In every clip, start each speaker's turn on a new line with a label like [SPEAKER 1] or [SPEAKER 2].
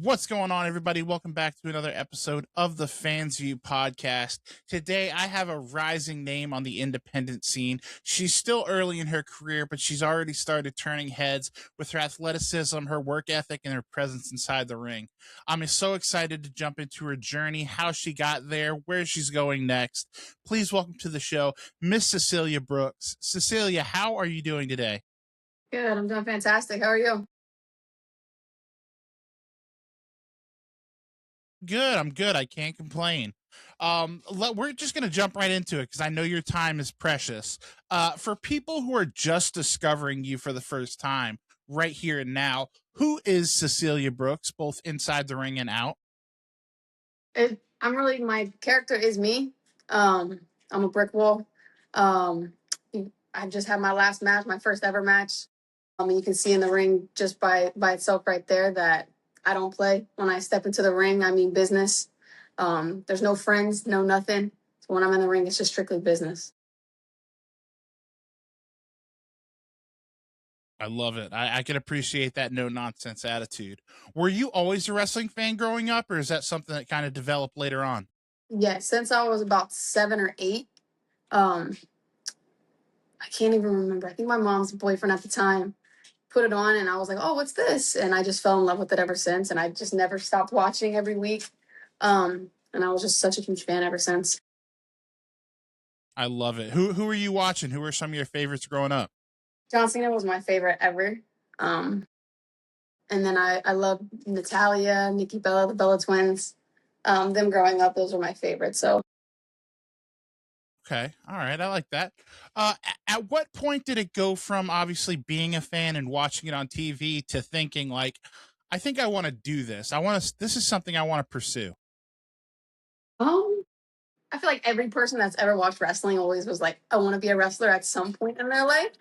[SPEAKER 1] What's going on, everybody? Welcome back to another episode of the Fans View podcast. Today, I have a rising name on the independent scene. She's still early in her career, but she's already started turning heads with her athleticism, her work ethic, and her presence inside the ring. I'm so excited to jump into her journey, how she got there, where she's going next. Please welcome to the show, Miss Cecilia Brooks. Cecilia, how are you doing today?
[SPEAKER 2] Good. I'm doing fantastic. How are you?
[SPEAKER 1] Good. I'm good. I can't complain. We're just going to jump right into it because I know your time is precious. For people who are just discovering you for the first time, right here and now, who is Cecilia Brooks, both inside the ring and out?
[SPEAKER 2] My character is me. I'm a brick wall. Um, I just had my last match, my first ever match. You can see in the ring just by itself right there that I don't play. When I step into the ring, I mean business. There's no friends, no nothing. So when I'm in the ring, it's just strictly business.
[SPEAKER 1] I love it. I can appreciate that no nonsense attitude. Were you always a wrestling fan growing up, or is that something that kind of developed later on?
[SPEAKER 2] Yeah, since I was about 7 or 8, um, I can't even remember. I think my mom's boyfriend at the time put it on and I was like, oh, what's this? And I just fell in love with it ever since. And I just never stopped watching every week. And I was just such a huge fan ever since.
[SPEAKER 1] I love it. Who are you watching? Who are some of your favorites growing up?
[SPEAKER 2] John Cena was my favorite ever. Um, and then I love Natalia, Nikki Bella, the Bella twins. Them growing up, those were my favorites. So
[SPEAKER 1] Okay. All right. I like that. At what point did it go from obviously being a fan and watching it on TV to thinking like, I think I want to do this. This is something I want to pursue.
[SPEAKER 2] um, I feel like every person that's ever watched wrestling always was like, I want to be a wrestler at some point in their life.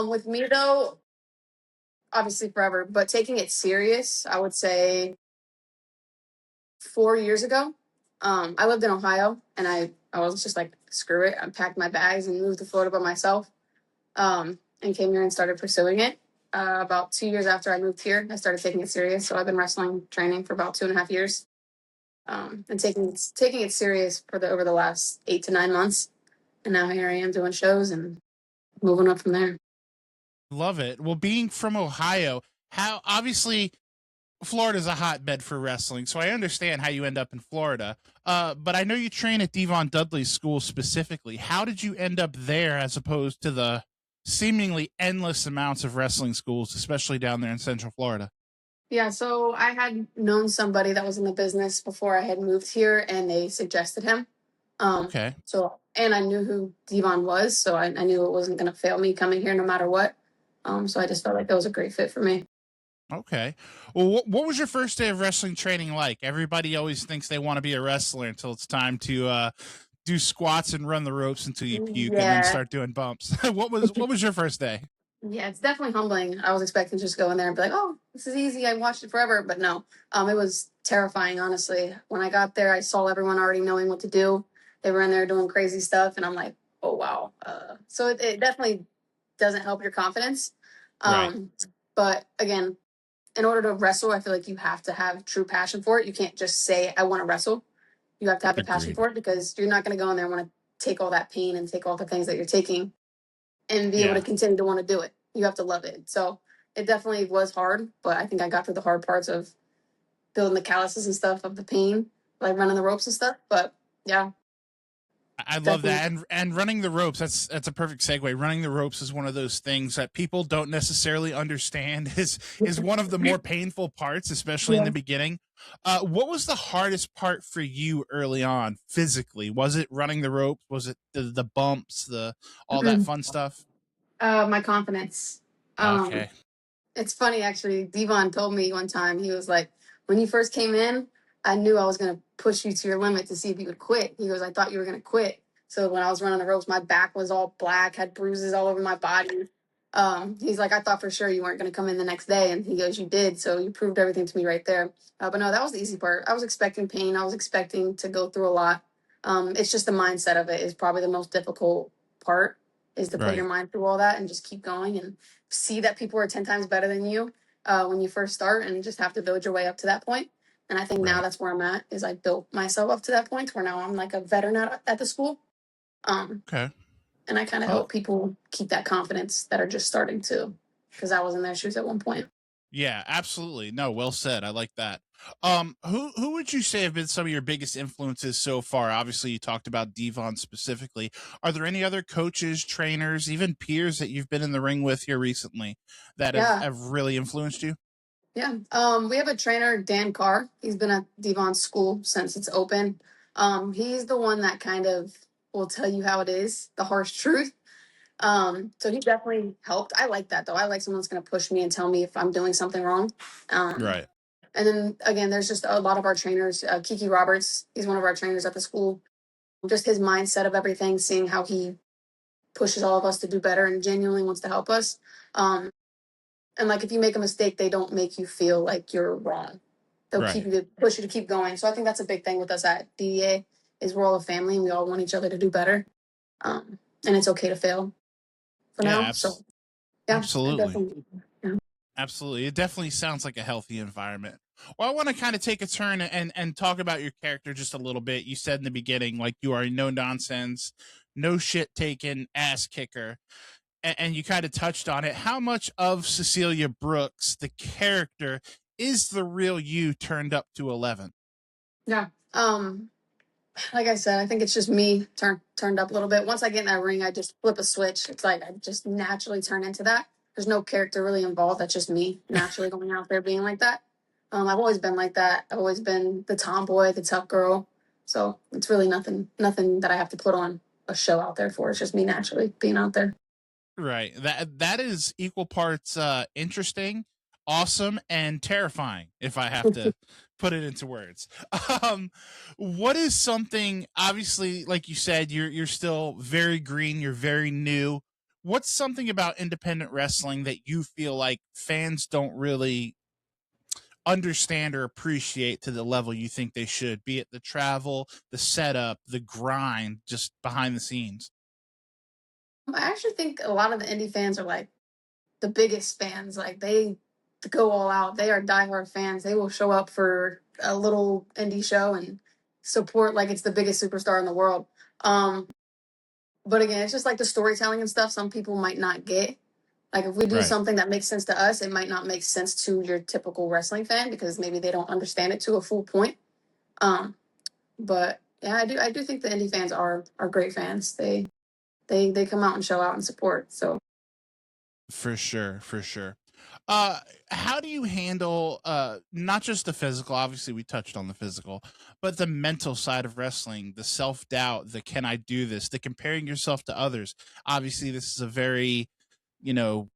[SPEAKER 2] With me though, obviously forever, but taking it serious, I would say 4 years ago. I lived in Ohio and I was just like, screw it. I packed my bags and moved to Florida by myself, and came here and started pursuing it. About 2 years after I moved here, I started taking it serious. So I've been wrestling training for about 2.5 years, and taking it serious for over the last 8 to 9 months. And now here I am doing shows and moving up from there.
[SPEAKER 1] Love it. Well, being from Ohio, how obviously Florida's a hotbed for wrestling, so I understand how you end up in Florida. But I know you train at Devon Dudley's school specifically. How did you end up there as opposed to the seemingly endless amounts of wrestling schools, especially down there in Central Florida?
[SPEAKER 2] Yeah, so I had known somebody that was in the business before I had moved here, and they suggested him.
[SPEAKER 1] Okay.
[SPEAKER 2] And I knew who Devon was, so I knew it wasn't going to fail me coming here no matter what. So I just felt like that was a great fit for me.
[SPEAKER 1] Okay. Well, what was your first day of wrestling training like? Everybody always thinks they want to be a wrestler until it's time to do squats and run the ropes until you puke and then
[SPEAKER 2] Yeah,
[SPEAKER 1] start doing bumps. What was your first day?
[SPEAKER 2] yeah, it's definitely humbling. I was expecting to just go in there and be like, "Oh, this is easy. I watched it forever," but no, it was terrifying. Honestly, when I got there, I saw everyone already knowing what to do. They were in there doing crazy stuff, and I'm like, "Oh wow!" So it definitely doesn't help your confidence.
[SPEAKER 1] Right.
[SPEAKER 2] Um, but again, in order to wrestle, I feel like you have to have true passion for it. You can't just say, I want to wrestle. You have to have the passion
[SPEAKER 1] Agreed.
[SPEAKER 2] for it because you're not going to go in there and want to take all that pain and take all the things that you're taking and be able to
[SPEAKER 1] Yeah.
[SPEAKER 2] continue to want to do it. You have to love it. So it definitely was hard, but I think I got through the hard parts of building the calluses and stuff of the pain, like running the ropes and stuff. But yeah,
[SPEAKER 1] I love
[SPEAKER 2] definitely.
[SPEAKER 1] that, and running the ropes. That's a perfect segue. Running the ropes is one of those things that people don't necessarily understand. Is one of the more painful parts, especially in
[SPEAKER 2] Yeah.
[SPEAKER 1] the beginning. What was the hardest part for you early on, physically? Was it running the ropes? Was it the bumps, the all that fun stuff?
[SPEAKER 2] My confidence. Um,
[SPEAKER 1] Okay,
[SPEAKER 2] It's funny actually. Devon told me one time, he was like, when you first came in, I knew I was gonna push you to your limit to see if you would quit. He goes, I thought you were gonna quit. So when I was running the ropes, my back was all black, had bruises all over my body. He's like, I thought for sure you weren't gonna come in the next day, and he goes, you did. So you proved everything to me right there. But no, that was the easy part. I was expecting pain. I was expecting to go through a lot. It's just the mindset of it is probably the most difficult part, is to put your
[SPEAKER 1] right.
[SPEAKER 2] mind through all that and just keep going and see that people are 10 times better than you when you first start, and you just have to build your way up to that point. And I think now
[SPEAKER 1] Right.
[SPEAKER 2] that's where I'm at, is I built myself up to that point where now I'm like a veteran at the school. Um,
[SPEAKER 1] Okay.
[SPEAKER 2] and I kind of
[SPEAKER 1] Well,
[SPEAKER 2] help people keep that confidence that are just starting to, because I was in their shoes at one point.
[SPEAKER 1] yeah, absolutely. No, well said. I like that. Who would you say have been some of your biggest influences so far? Obviously, you talked about Devon specifically. Are there any other coaches, trainers, even peers that you've been in the ring with here recently that
[SPEAKER 2] Yeah.
[SPEAKER 1] have really influenced you?
[SPEAKER 2] Yeah. We have a trainer, Dan Carr. He's been at Devon's school since it's open. He's the one that kind of will tell you how it is, the harsh truth. So he definitely helped. I like that though. I like someone that's going to push me and tell me if I'm doing something wrong. Um,
[SPEAKER 1] Right.
[SPEAKER 2] and then again, there's just a lot of our trainers. Kiki Roberts, he's one of our trainers at the school. Just his mindset of everything, seeing how he pushes all of us to do better and genuinely wants to help us. And like if you make a mistake, they don't make you feel like you're wrong. They'll keep
[SPEAKER 1] Right.
[SPEAKER 2] you, push you to keep going. So I think that's a big thing with us at DEA, is we're all a family and we all want each other to do better. And it's okay to fail for
[SPEAKER 1] Yeah,
[SPEAKER 2] now. So yeah, I
[SPEAKER 1] absolutely.
[SPEAKER 2] definitely. Yeah.
[SPEAKER 1] Absolutely. It definitely sounds like a healthy environment. Well, I want to kind of take a turn and talk about your character just a little bit. You said in the beginning, like, you are a no nonsense, no shit taken ass kicker. And you kind of touched on it. How much of Cecilia Brooks, the character, is the real you turned up to 11?
[SPEAKER 2] Yeah. Like I said, I think it's just me turned up a little bit. Once I get in that ring, I just flip a switch. It's like I just naturally turn into that. There's no character really involved. That's just me naturally going out there being like that. I've always been like that. I've always been the tomboy, the tough girl. So it's really nothing that I have to put on a show out there for. It's just me naturally being out there.
[SPEAKER 1] Right. That is equal parts interesting, awesome, and terrifying, if I have to put it into words. Um what is something, obviously, like you said, you're still very green, you're very new. What's something about independent wrestling that you feel like fans don't really understand or appreciate to the level you think they should, be it the travel, the setup, the grind, just behind the scenes?
[SPEAKER 2] I actually think a lot of the indie fans are like the biggest fans. Like they go all out. They are diehard fans. They will show up for a little indie show and support like it's the biggest superstar in the world. Um, but again, it's just like the storytelling and stuff. Some people might not get. Like if we do
[SPEAKER 1] Right.
[SPEAKER 2] something that makes sense to us, it might not make sense to your typical wrestling fan because maybe they don't understand it to a full point. Um, but yeah, I do think the indie fans are great fans. They come out and show out and support. So
[SPEAKER 1] For sure, for sure. How do you handle not just the physical, obviously we touched on the physical, but the mental side of wrestling, the self-doubt, the can I do this, the comparing yourself to others. Obviously this is a very, you know,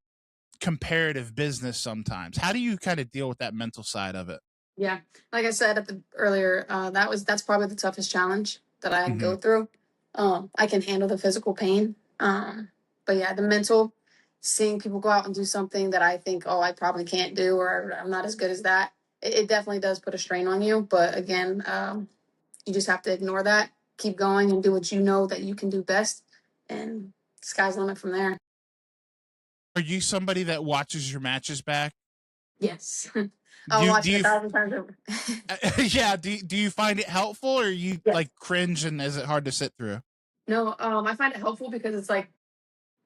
[SPEAKER 1] comparative business sometimes. How do you kind of deal with that mental side of it?
[SPEAKER 2] yeah, like I said at the earlier, that's probably the toughest challenge that I
[SPEAKER 1] Mhm.
[SPEAKER 2] go through. I can handle the physical pain, but yeah, the mental, seeing people go out and do something that I think, oh, I probably can't do, or I'm not as good as that. It definitely does put a strain on you. But again, you just have to ignore that, keep going, and do what you know that you can do best, and sky's the limit from there.
[SPEAKER 1] Are you somebody that watches your matches back?
[SPEAKER 2] Yes,
[SPEAKER 1] Do
[SPEAKER 2] I'll
[SPEAKER 1] you,
[SPEAKER 2] watch
[SPEAKER 1] do
[SPEAKER 2] it a
[SPEAKER 1] you
[SPEAKER 2] thousand times over.
[SPEAKER 1] yeah, do you find it helpful, or you
[SPEAKER 2] Yes.
[SPEAKER 1] like cringe and is it hard to sit through?
[SPEAKER 2] No, I find it helpful because it's like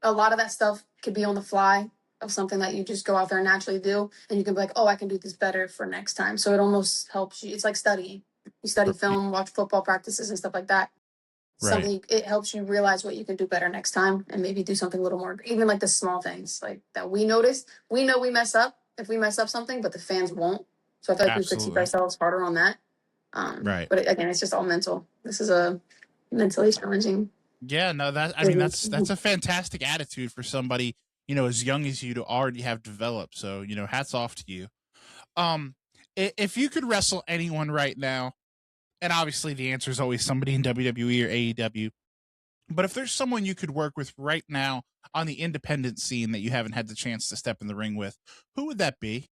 [SPEAKER 2] a lot of that stuff could be on the fly of something that you just go out there and naturally do, and you can be like, oh, I can do this better for next time. So it almost helps you. It's like studying. You study
[SPEAKER 1] Yeah,
[SPEAKER 2] film, watch football practices and stuff like that.
[SPEAKER 1] right.
[SPEAKER 2] Something, it helps you realize what you can do better next time, and maybe do something a little more. Even like the small things like that we notice. We know we mess up if we mess up something, but the fans won't. So I feel like we critique
[SPEAKER 1] Absolutely.
[SPEAKER 2] ourselves harder on that.
[SPEAKER 1] Right.
[SPEAKER 2] But again, it's just all mental. This is a mentally challenging
[SPEAKER 1] Yeah, no, that I mean
[SPEAKER 2] business.
[SPEAKER 1] that's a fantastic attitude for somebody, you know, as young as you to already have developed. So, you know, hats off to you. If you could wrestle anyone right now, and obviously the answer is always somebody in WWE or AEW, but if there's someone you could work with right now on the independent scene that you haven't had the chance to step in the ring with, who would that be?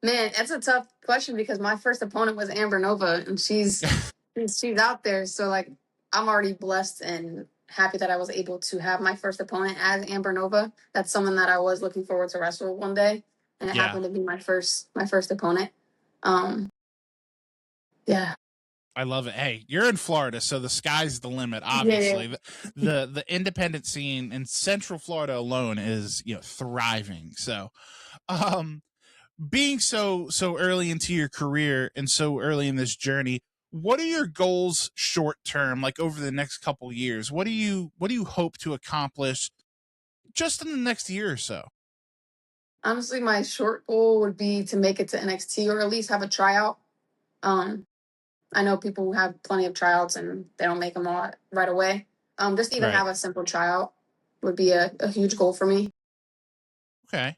[SPEAKER 2] Man, that's a tough question because my first opponent was Amber Nova, and she's out there. So like, I'm already blessed and happy that I was able to have my first opponent as Amber Nova. That's someone that I was looking forward to wrestle one day, and it
[SPEAKER 1] Yeah.
[SPEAKER 2] happened to be my first opponent. Um, yeah.
[SPEAKER 1] I love it. Hey, you're in Florida, so the sky's the limit.
[SPEAKER 2] Yeah.
[SPEAKER 1] Obviously, the independent scene in Central Florida alone is thriving. So, um, being so early into your career and so early in this journey, what are your goals short term, like over the next couple years? What do you hope to accomplish just in the next year or so?
[SPEAKER 2] Honestly, my short goal would be to make it to NXT or at least have a tryout. Um, I know people who have plenty of tryouts and they don't make them all right away. Just even
[SPEAKER 1] Right.
[SPEAKER 2] have a simple tryout would be a huge goal for me.
[SPEAKER 1] Okay.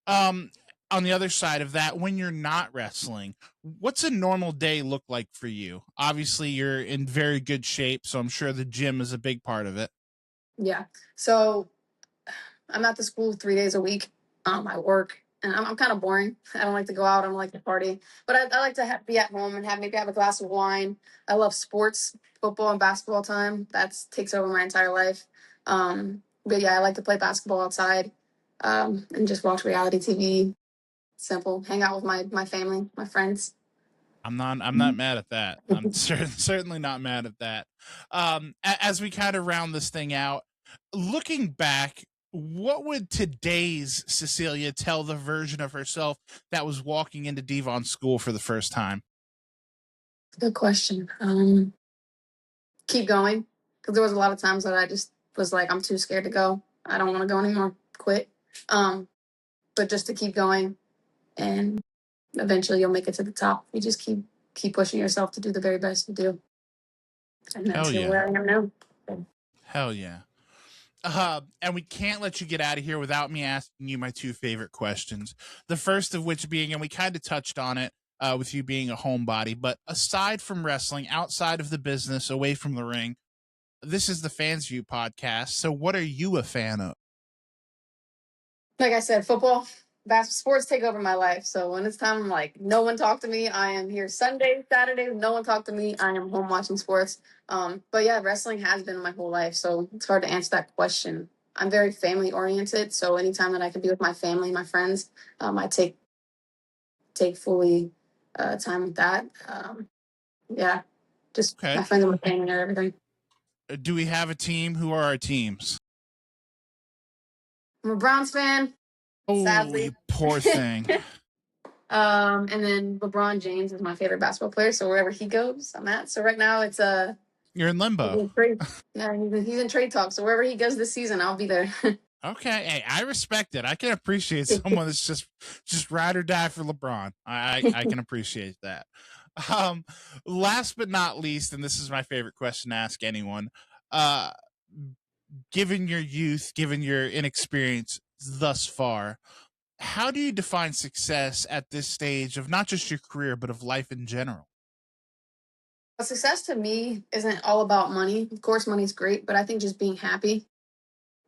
[SPEAKER 1] Um, on the other side of that, when you're not wrestling, what's a normal day look like for you? Obviously, you're in very good shape, so I'm sure the gym is a big part of it.
[SPEAKER 2] Yeah. So I'm at the school 3 days a week. I work, and I'm kind of boring. I don't like to go out. I don't like to party, but I like to be at home and have a glass of wine. I love sports, football and basketball time. That takes over my entire life. But yeah, I like to play basketball outside, and just watch reality TV. Simple. Hang out with my family, my friends.
[SPEAKER 1] I'm not mad at that. I'm certainly not mad at that. As we kind of round this thing out, looking back, what would today's Cecilia tell the version of herself that was walking into Devon School for the first time?
[SPEAKER 2] Good question. Keep going, because there was a lot of times that I just was like, I'm too scared to go. I don't want to go anymore. Quit. Um, but just to keep going, and eventually you'll make it to the top. You just keep pushing yourself to do the very best you do, and
[SPEAKER 1] Hell
[SPEAKER 2] that's
[SPEAKER 1] yeah.
[SPEAKER 2] where I am now.
[SPEAKER 1] Hell yeah. And we can't let you get out of here without me asking you my two favorite questions. The first of which being, and we kind of touched on it with you being a homebody, but aside from wrestling, outside of the business, away from the ring, this is the Fans View podcast. So, what are you a fan of?
[SPEAKER 2] Like I said, football, sports take over my life. So when it's time, I'm like, no one talk to me. I am here Sunday, Saturday. No one talk to me. I am home watching sports. But yeah, wrestling has been my whole life. So it's hard to answer that question. I'm very family oriented. So anytime that I can be with my family, my friends, I take fully time with that. Yeah, just
[SPEAKER 1] Okay.
[SPEAKER 2] my friends and my family are everything.
[SPEAKER 1] Do we have a team? Who are our teams?
[SPEAKER 2] I'm a Browns fan,
[SPEAKER 1] Oh,
[SPEAKER 2] sadly.
[SPEAKER 1] you poor thing.
[SPEAKER 2] And then LeBron James is my favorite basketball player. So wherever he goes, I'm at. So right now it's
[SPEAKER 1] You're in
[SPEAKER 2] he's
[SPEAKER 1] limbo.
[SPEAKER 2] in trade. Yeah, he's in trade talk. So wherever he goes this season, I'll be there.
[SPEAKER 1] Okay, hey, I respect it. I can appreciate someone that's just ride or die for LeBron. I can appreciate that. Um, Last but not least, and this is my favorite question to ask anyone. Uh, Given your youth, given your inexperience thus far, how do you define success at this stage of not just your career but of life in general?
[SPEAKER 2] Success to me isn't all about money. Of course, money's great, but I think just being happy.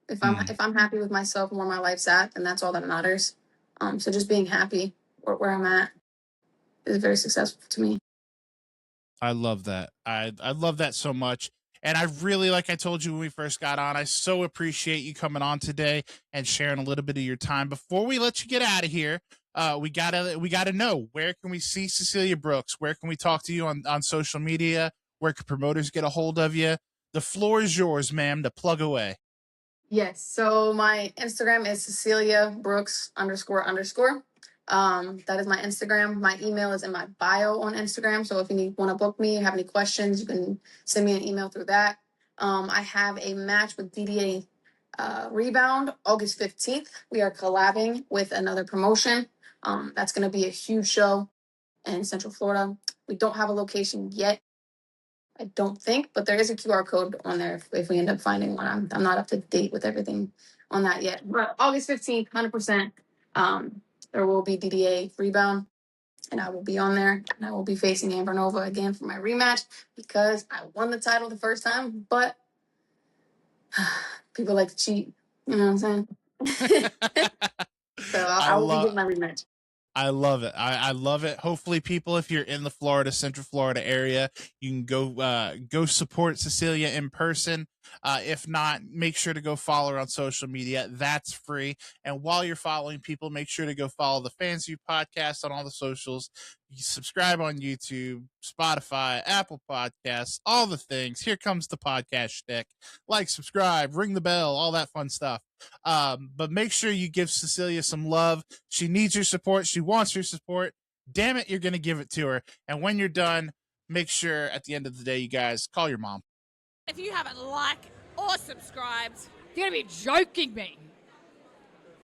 [SPEAKER 1] Hmm,
[SPEAKER 2] If I'm happy with myself and where my life's at, then that's all that matters. So just being happy where I'm at is very successful to me.
[SPEAKER 1] I love that. I love that so much. And I really, like I told you when we first got on, I so appreciate you coming on today and sharing a little bit of your time. Before we let you get out of here, we gotta know, where can we see Cecilia Brooks? Where can we talk to you on social media? Where can promoters get a hold of you? The floor is yours, ma'am, to plug away.
[SPEAKER 2] Yes. So my Instagram is Cecilia Brooks __. That is my Instagram. My email is in my bio on Instagram. So if you want to book me, have any questions, you can send me an email through that. I have a match with DDA Rebound August 15th. We are collabing with another promotion. That's going to be a huge show in Central Florida. We don't have a location yet. I don't think, but there is a QR code on there if we end up finding one. I'm not up to date with everything on that yet. But August 15th, 100%, there will be DDA Rebound, and I will be on there. And I will be facing Amber Nova again for my rematch because I won the title the first time, but people like to cheat. You know what I'm saying? So
[SPEAKER 1] I
[SPEAKER 2] I will be
[SPEAKER 1] love
[SPEAKER 2] getting my rematch.
[SPEAKER 1] I love it. I love it. Hopefully, people, if you're in the Central Florida area, you can go support Cecilia in person. If not, make sure to go follow her on social media. That's free. And while you're following people, make sure to go follow the Fans View podcast on all the socials. You subscribe on YouTube, Spotify, Apple Podcasts, all the things. Here comes the podcast shtick. Like, subscribe, ring the bell, all that fun stuff. But make sure you give Cecilia some love. She needs your support. She wants your support. Damn it, you're going to give it to her. And when you're done, make sure at the end of the day, you guys call your mom.
[SPEAKER 3] If you haven't liked or subscribed,
[SPEAKER 4] You're going to be joking me.